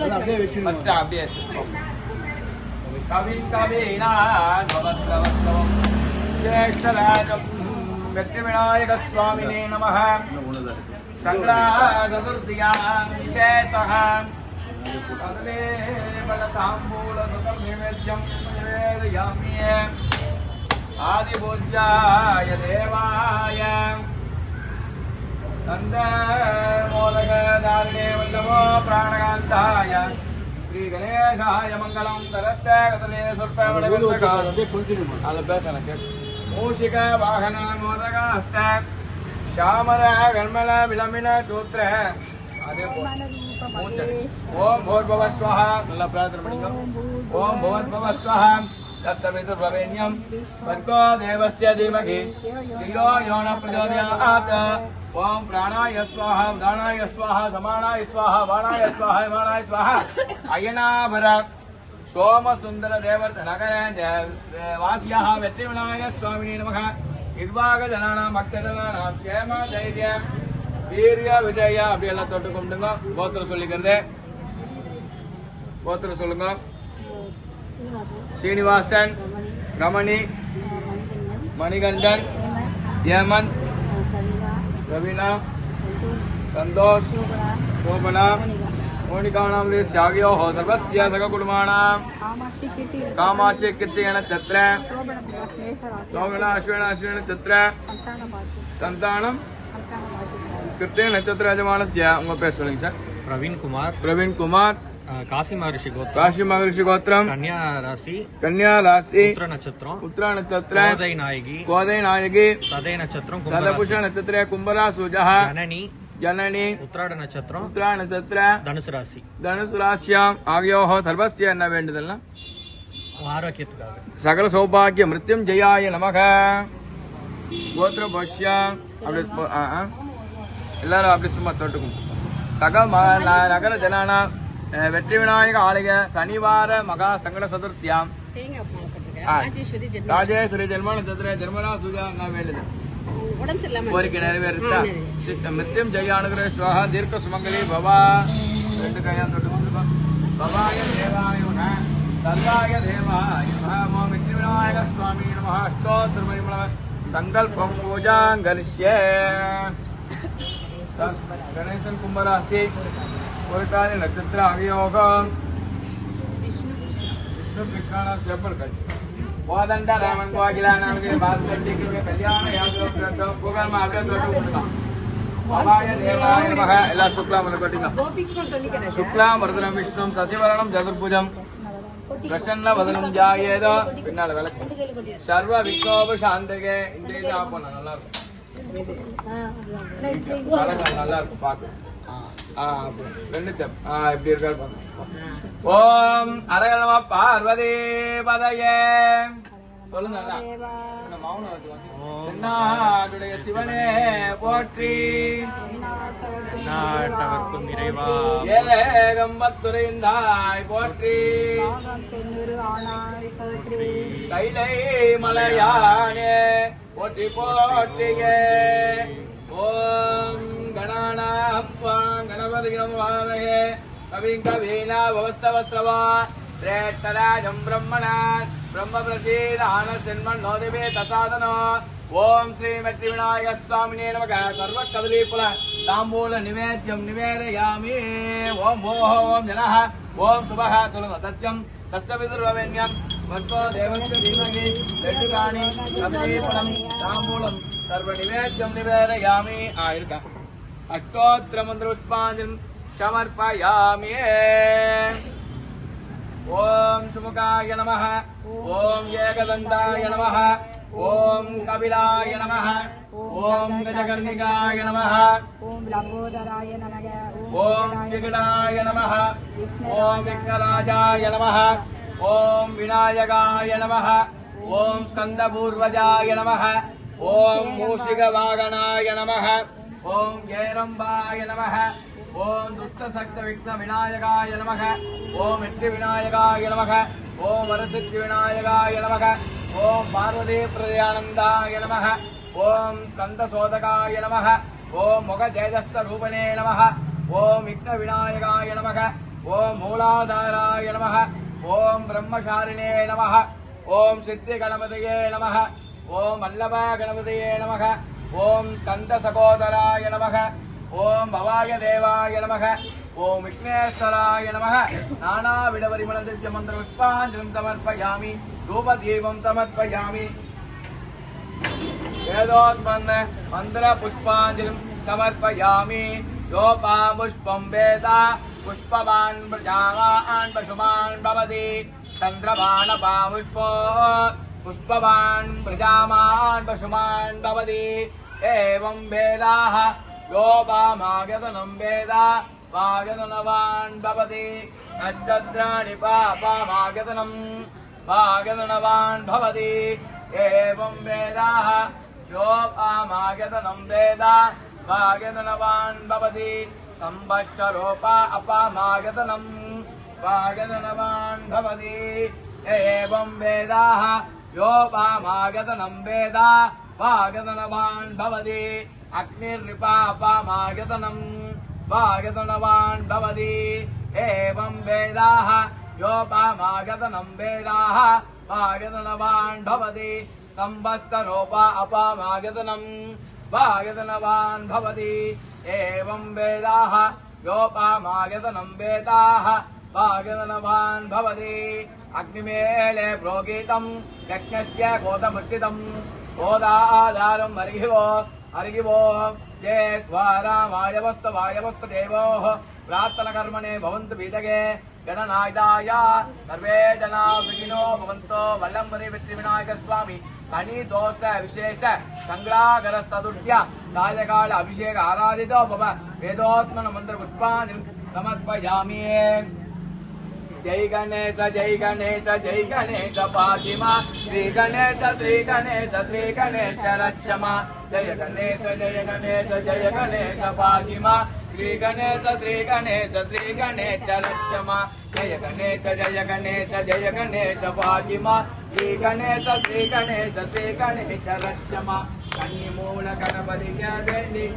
First அப்படியே கவின் கவீனா நவஸ்ரவஸ்ரவம் ஜேஷ்டராஜம் வெற்றி விநாயக சுவாமினே நமः சங்கராசதுர்த்தியாம் விசேஷः பதவே பலதாம்பூல சுதம் நிவேத்யம் நிவேதயாமி ஆதிபூஜ்யாய தேவாய நந்த மோதக தாரிணே வல்லவோ பிராணகாந்தாய ஸ்ரீ கணேசாய மங்களம் தரஸ்தே கதலே சொற்ப மூஷிக வாகன மோதகாஸ்த श्यामर गर्मल विलंबिन चोत्र ओम भूर्भुव स्वः नल्ला प्रार्थना पडिंगो ओम भूर्भुव स्वः तत्सवितुर्वरेण्यं भर्गो देवस्य धीमहि धियो यो न प्रचोदयात् ओम प्राणाय स्वाहा उदानाय स्वाहा समानाय स्वाहा वाणाय स्वाहा हिमानाय स्वाहा अयनाभर सोम सुंदर देवर्त नगर वासियाः वेट्टि विनायक स्वामिने नमः निर्वाग जनानां भक्तजनानां क्षेम धैर्य वीर्य विजय அப்படி எல்லாம் தொட்டு கும்பிடுங்க கோத்திரம் சொல்லிக்கிறது கோத்திரம் சொல்லுங்க ஸ்ரீனிவாசன் ரமணி மணிகண்டன் ஏமன் ரவீனா சந்தோஷ் சோபனா मोनिकानां त्याग्यो हो सर्वस्य सककुटुम्बानां कामाक्षी कीर्तियेन तत्र लोगना अश्वेन तत्र संतानं कीर्तियेन तत्र यजमानस्य उंग पेर सोल्லுங்க சார் प्रवीण कुमार काशी महर्षि गोत्रम कन्या राशि उत्तरा नक्षत्र गोदय नायकी सदपुष नक्षत्र कुंभरा सुजः जननी उत्तरायण नक्षत्र धनुसु राशियाम आगयोः सर्वस्य என்ன வேண்டுதல்னா ஆரோக்கியத்துக்காக சகல சௌபாகிய மிருத்யுஞ்சயாய நமக கோத்ர பஷ்ய அப்படி எல்லாரும் அப்படி சும்மா தொட்டுக்கும் சக நகர ஜனான வெற்றி விநாயக ஆலய சனிவார மகா சங்கட சதுர்த்தியாம் ராஜேஸ்வரி ஜென்ம நட்சத்திர ஜென்மனா சுஜா என்ன வேண்டுதல் கோரிக்கை நிறைவேறுத்தா மிருத்யும் ஜெயானுகிற ஸ்வாஹா தீர்க்க சுமங்கலி பவா ரெண்டு கையா தொட்டு பவாய தேவாய நம தல்லாய தேவாய நம மித்ய விநாயக சுவாமி நம அஷ்டோத்திரமணிமள சங்கல்பம் பூஜாங்கரிஷ்ய கணேசன் கும்பராசி புரட்டாதி நட்சத்திர அவியோகம் விஷ்ணு பிக்கான ஜப்பல் கட்சி वादंड रामन को अगिला नाम के बाद में सीखे के कल्याण याद रखो भगवान में आपने तो उठा बाबाय देवाय नमः एला शुक्ला मरकोटिगा शुक्ला वरदनं विष्णुं सचिवरणं चतुर्भुजं प्रसन्न वदनं जायेद पिन्नाल वेलक सर्व विघ्नोप शांतिगे इंद्रिय आपन நல்லா இருக்கும் நல்லா இருக்கும் பாக்க ரெண்டு ஸ்டெப் இப்படி இருக்காரு பாருங்க ஓம் அரகர நம பார்வதி பதயே சொல்லுங்க மௌனத்துடைய சிவனே போற்றி நாட்டவர்க்கும் இறைவா ஏகம்பத்துரைந்தாய் போற்றி கைலை மலையானே போற்றி போற்றியே ஓம் गणानां गणपतिं नमामहे कविं कवीना भवत्सवस्रवा श्रेष्ठराजं ब्रह्मणा ब्रह्मप्रसीदानसिन्मन्नोदिवे तसादनो ओम श्री वेट्टि विनायक स्वामिने नमः सर्वकदलीफल ताम्बूल निवेद्यं निवेदयामि ओम ओम जनः ओम शुभः तुलसत्यं कष्टविदुर्ववेण्यं वर्तो देवस्य धीमहि लड्डुकानि कदलीफलं ताम्बूलं सर्वनिवेद्यं निवेदयामि आयुर्का अष्टोत्तर मंत्र पुष्पांजलि समर्पयामि ओम सुमुखाय नमः ओम एकदंताय नमः ओम कपिलाय नमः ओम गजकर्णिकाय नमः ओम लंबोदराय नमः ओम विघ्नाय नमः ओम विघ्नराजाय नमः ओम विनायकाय नमः ओम स्कंदपूर्वजाय नमः ओम मूषिकवागनाय नमः ओम जयरंबाय नमः ओम दुष्टसक्त विघ्न विनायकाय नमः ओम इष्टि विनायकाय नमः ओम वरसिद्धि विनायकाय नमः ओम पार्वती प्रदयानंदाय नमः ओम स्कंदसोदकाय नमः ओम मुख तेजस्थ रूपणे नमः ओम विघ्न विनायकाय नमः ஓம் மூலாதாராய நமः ஓம் பிரம்மசாரிணே நமः ஓம் சித்தி கணபதியே நமः ஓம் வல்லப கணபதியே நமः ஓம் கந்த சகோதராய நமः ஓம் பவாய தேவாய நமः ஓம் விக்னேஸ்வராய நமः நானா விடவரிமள திவ்ய மந்திர புஷ்பாஞ்சலிம் சமர்ப்பயாமி தூபதீபம் சமர்ப்பயாமி வேதோத்மன்ன மந்திர புஷ்பாஞ்சலிம் சமர்ப்பயாமி யோபாம் புஷ்பம் வேதா புஷ்பவான் பிரஜாவான் பசுமான் பவதி சந்திரவாணபாம் புஷ்போ புஷ்பவான் பிரஜாமான் பசுமான் பவதி ஏவம் வேதாः யோபாமாகதனம் வேதா வாகதனவான் பவதி நட்சத்திராணி பாபாமாகதனம் வாகதனவான் பவதி ஏவம் வேதாः யோபாமாகதனம் வேதா வாகதனவான் பவதி संवत्सरोपा अपामागतनम् वागतनवान् भवति एवं वेदाः योपामागतनं वेदा वागतनवान् भवति अग्निर्निपापामागतनं वागतनवान् भवति एवं वेदाः योपामागतनं वेदाः वागतनवान् भवति संवत्सरोपा अपामागतनं वागतनवान् भवति एवं वेदाः योपामागतनं वेदाः वागतनवान् भवति अग्निमेले प्रोगीतं यज्ञस्य गोतमुषितं गोदाधारं अर्घिवो चेद्वारामायवस्त देवोः प्रार्थनकर्मणे भवन्तु विदगे गणनायकाय सर्वे जना सुखिनो भवन्तो वल्लम्बरी वेट्टिविनायक स्वामी शनि दोष विशेष संग्रागर चतुर्थ्य सायकाल अभिषेक आराधितो भव वेदोत्मन मंत्र पुष्पाञ्जलिं समर्पयामि जय गणेश जय गणेश जय गणेश पातिमा श्री गणेश रक्षमा जय गणेश जय गणेश पातिमा श्री गणेश रक्षमा जय गणेश पातिमा श्री गणेश रक्षमा कन्निमूल गणपतिगे वेंडी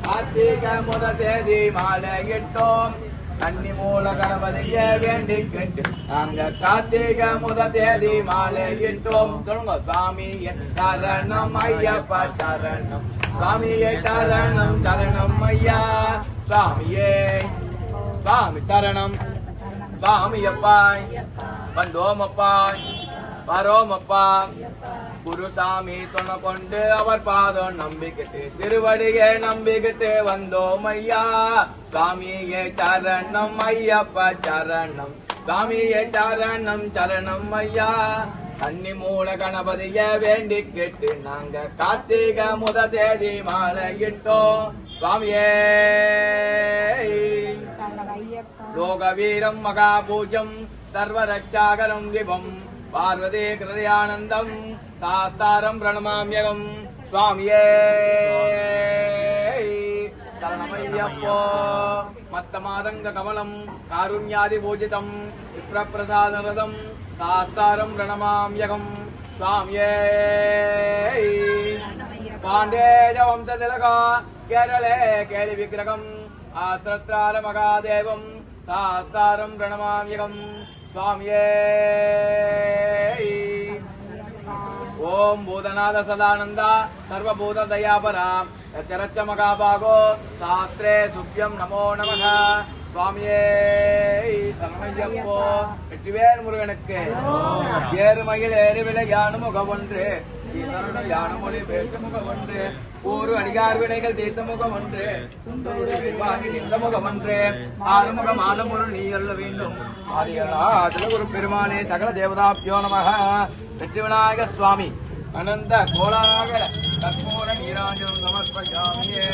कार्तिक मुदते मालयिट्टोम कन्निमूल गणपतिगे वेंडी कार्तिक मुदते मालयिट्टोम சொல்லுங்க स्वामी சரணம் ஐயப்ப சரணம் स्वामिये சரணம் ஐயா स्वामिये स्वामी சரணம் स्वामियப்பா வந்தோமப்பா வரோமப்பா குருசாமி துணை கொண்டு அவர் பாதம் நம்பிக்கிட்டு திருவடியை நம்பிக்கிட்டு வந்தோம் ஐயா சுவாமியே சரணம் ஐயப்ப சரணம் சுவாமியே சரணம் ஐயா கன்னிமூல கணபதிய வேண்டிக்கிட்டு நாங்க கார்த்திக முத தேதி மாலையிட்டோம் சுவாமியே லோகவீரம் மகாபூஜம் சர்வரட்சாகரம் விபம் பார்வதி கிருதயானந்தம் சாஸ்தாரம் பிரணமாம்யகம் சுவாமியே சரணமையப்போ மத்தமாதங்க கமலம் காருண்யாதி பூஜிதம் விப்ரபிரசாதரதம் சாஸ்தாரம் பிரணமாம்யகம் சுவாமியே பாண்டேஜ வம்சதிலகா கேரளே கேலி விக்கிரகம் ஆத்ரத்ரார மகாதேவம் சாஸ்தாரம் பிரணமாம்யகம் स्वामिये ओम भूतनाथ सदानंद सर्वभूत दयापरा चरच्च मगाभागो शास्त्रे सुभ्यं नमो नमः स्वामिये சரணமையப்போ வெற்றிவேல் முருகனுக்கு ஏறுமயில் ஏறுவிலை யானு முகம் ஒன்று ஈசனுடன் யானமொழி பேச்சு முகம் ஒன்று ஒரு அடிகார் வினைகள் தீர்த்த முகம் ஒன்று நின்ற முகம் ஒன்று ஆறுமுகம் ஆலமுருள் நீ அல்ல வேண்டும் ஆதியநாதல குரு பெருமானே சகல தேவதாப்யோ நமः வெற்றி விநாயக சுவாமி அனந்த கோலாகல கற்பூர நீராஞ்சனம் சமர்ப்பயாமியே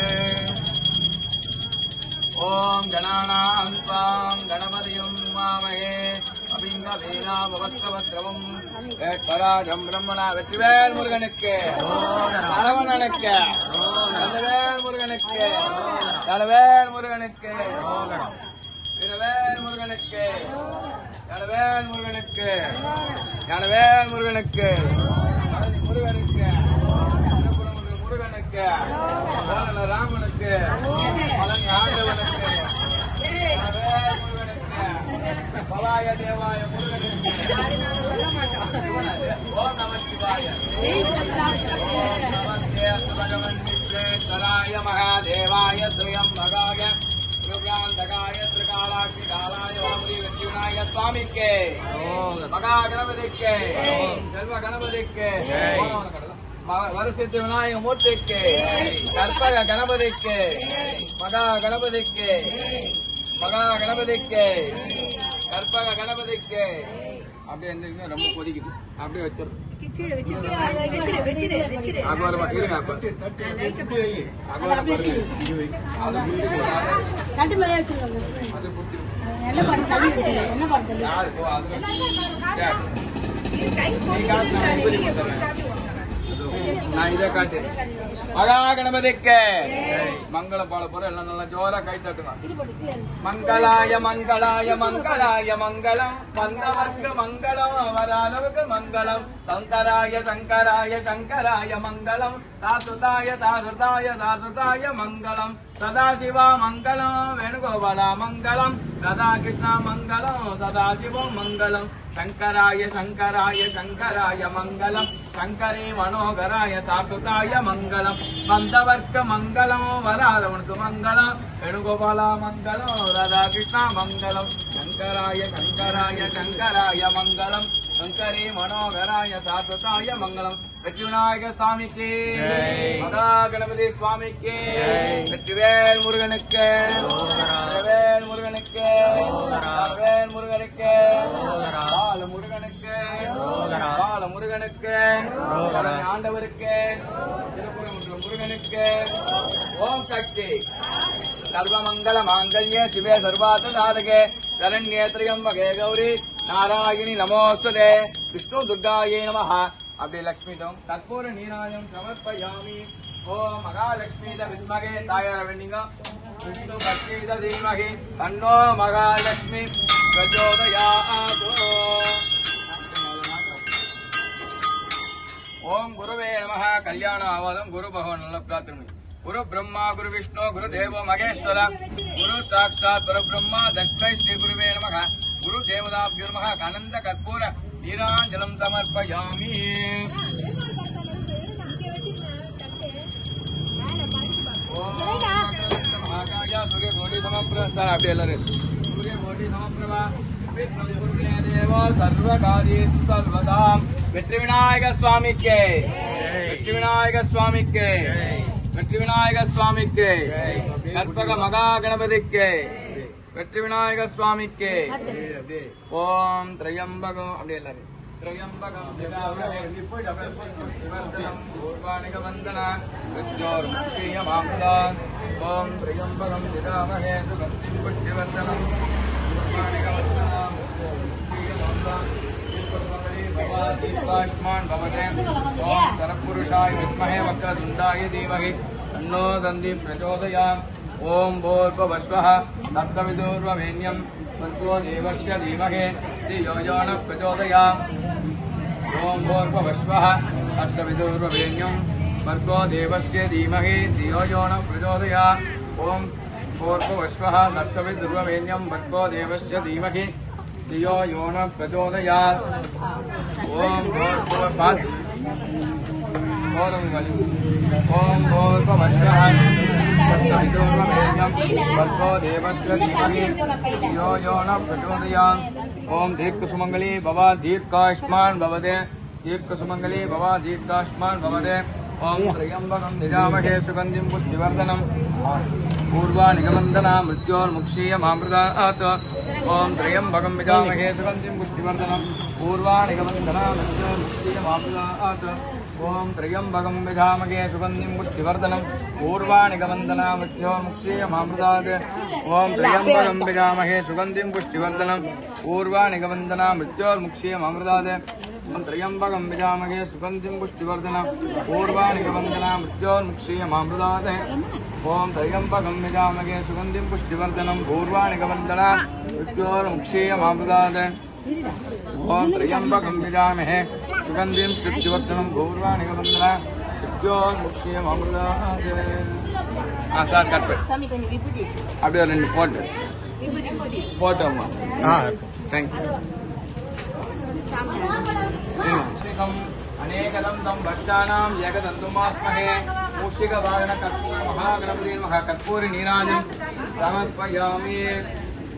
ஓம் கணானாம் த்வாம் கணபதியும் வாமஹே அபிங்க வீணா பவத்ரவத்ரவம் ஏற்பராஜம் பிரம்மணா வெற்றிவேல் முருகனுக்கு சரவணனுக்கு நல்லவேல் முருகனுக்கு நல்லவேல் முருகனுக்கு வீரவேல் முருகனுக்கு நல்லவேல் முருகனுக்கு நல்லவேல் முருகனுக்கு முருகனுக்கு முருகனுக்கு ராமனுக்கு பழனி ஆண்டவனுக்கு சிவாய தேவாய ஓம் நம சிவாய நமஸ்தே பகவன் விஸ்வேஸ்வராய மகாதேவாய திரியம்பகாய திரிவ்யாந்தகாய திரிகாலாட்சி காலாய வாமுனி வெற்றி விநாயக சுவாமிக்கு மகா கணபதிக்கு செல்வ கணபதிக்கு வரசித்தி விநாயக மூர்த்திக்கு கற்பக கணபதிக்கு மகா கணபதிக்கு மகா கணபதிக்கு கற்பக கணபதிக்கு அப்படியே எந்திரிங்க ரொம்ப கொதிக்குது அப்படியே வச்சிடும் நான் இதை காட்டு மகா கணபதிக்கு மங்களம் பாட போற எல்லாம் நல்லா ஜோரா கை தட்டுவாங்க. மங்களாய மங்களாய மங்களாய மங்களம் வந்தவர்க்கு மங்களம் வராதவர்க்கு மங்களம் சங்கராய சங்கராய சங்கராய மங்களம் தாசுதாய தாசுதாய தாசுதாய மங்களம் சதாசிவா மங்களம் வேணுகோபாலா மங்களம் ராதாகிருஷ்ணா மங்களம் சதாசிவம் மங்களம் சங்கராய சங்கராய சங்கராய மங்களம் சங்கரே மனோகராய சாக்குதாய மங்களம் வந்தவர்க்கு மங்களம் வராதவனுக்கு மங்களம் வேணுகோபாலா மங்களம் ராதாகிருஷ்ணா மங்களம் சங்கராய சங்கராய சங்கராய மங்களம் சங்கரே மனோகராய சாக்குதாய மங்களம் வெற்றி விநாயக சுவாமிக்கு மகா கணபதி சுவாமிக்கு வெற்றிவேல் முருகனுக்கு வேல் முருகனுக்கு வேல் முருகனுக்கு பால முருகனுக்கு பால முருகனுக்கு ஆண்டவருக்கு திருப்புரம் முருகனுக்கு ஓம் சக்தி சர்வமங்கல மாங்கல்ய சிவே சர்வார்த்த சாதகே சரண்யே த்ரியம்பகே கௌரி நாராயணி நமோஸ்துதே விஷ்ணு துர்காயே நமஹ. அப்படியே லட்சுமிதம் கற்பூர நீராயம் சமர்ப்பயாமி. ஓம் மகாலட்சுமி வித்மகே தாயார் வேண்டிங்க விஷ்ணு பக்தி தீமகி தன்னோ மகாலட்சுமி பிரச்சோதயாத். ஓம் குருவே நமஹ. கல்யாண ஆவாதம் குரு பகவான் நல்ல பிரார்த்தனை. குரு பிரம்மா குரு விஷ்ணு குரு தேவோ மகேஸ்வர குரு சாட்சாத் குரு பிரம்மா தஸ்மை ஸ்ரீ குருவே நமஹ. குரு தேவதாபியோ நமஹ. அனந்த கற்பூர நீராஞ்சலம் சமர்ப்பயாமி. சூரிய கோடி சமப்பிரபா சார் அப்படி எல்லாரும் சூரிய கோடி சமப்பிரபா தேவோ சர்வகாரியேஷு சர்வதாம். வெற்றி விநாயக சுவாமிக்கு வெற்றி விநாயக சுவாமிக்கு வெற்றி விநாயக சுவாமிக்கு கற்பக மகா கணபதிக்கு வெற்றி விநாயக சுவாமிக்கு. ஓம் திரையம்பகம் அப்படி எல்லாரும் திரையம்பகம் பூர்வாணிக வந்தன மிருத்யோர்முக்ஷீயமாமுதா. ஓம் திரையம்பகம் விதாமஹே சுகந்திம் புஷ்டிவர்தனம் பூர்வாணிக வந்தன மிருத்யோர்முக்ஷீயமாமுதா. தீர்க்காயுஷ்மான் பவதே. ஓம் சரப்புருஷாய வித்மஹே வக்ரதுண்டாய தீமஹி தன்னோ தந்தி பிரச்சோதயாத். ஓம் பூர்வவஸ்வः தத்சவிதுர்வरेण्यं भर्गो देवस्य धीमहि धियो यो नः प्रचोदयात्. ओम भूर्भुवस्वः तत्सवितुर्वरेण्यं भर्गो देवस्य धीमहि धियो यो नः प्रचोदयात्. ओम भूर्भुवस्वः तत्सवितुर्वरेण्यं भर्गो देवस्य धीमहि धियो यो नः प्रचोदयात्. ओम भूर्भुवस्वः ओम भूर्भुवस्वः भर्गो देवस्य धीमहि धियो यो नः प्रचोदयात्. ओम दीर्घसुमंगली भव दीर्घायुष्मान् भवते दीर्घसुमंगली भव दीर्घायुष्मान् भवते. ओम त्र्यंबकं यजामहे सुगन्धिं पुष्टिवर्धनम् पूर्वानिगमन्दना मृत्योर्मुक्षीयमामृतात्. ओम त्र्यंबकं यजामहे सुगन्धिं पुष्टिवर्धनम् पूर्वानिगमन्दना मृत्योर्मुक्षीयमामृतात्. ओम त्र्यंबकं यजामहे सुगन्धिं पुष्टिवर्धनम् पूर्वानिगमन्दना मृत्योर्मुक्षीयमामृतात्. ओम त्र्यंबकं यजामहे सुगन्धिं पुष्टिवर्धनम् पूर्वानिगमन्दना मृत्योर्मुक्षीयमामृतात्. ओम त्र्यंबकं यजामहे सुगन्धिं पुष्टिवर्धनम् पूर्वानिगमन्दना मृत्योर्मुक्षीयमामृतात्. ओम त्र्यंबकं यजामहे सुगन्धिं पुष्टिवर्धनम् पूर्वानिगमन्दना मृत्योर्मुक्षीयमामृतात्. ओम त्र्यंबकं यजामहे सुगन्धिं पुष्टिवर्धनम् पूर्वानिगमन्दना मृत्योर्मुक्षीयमामृतात्. சார் கட் பண்ணு அப்படியே ரெண்டு போட்டோ போட்டோம்மா தேங்க்யூ. अनेकदं तं भक्तानां एकदन्तुमास्महे मूषिकवाहन कर्पूर महागणपति नमः कर्पूरी नीराजं समर्पयामि.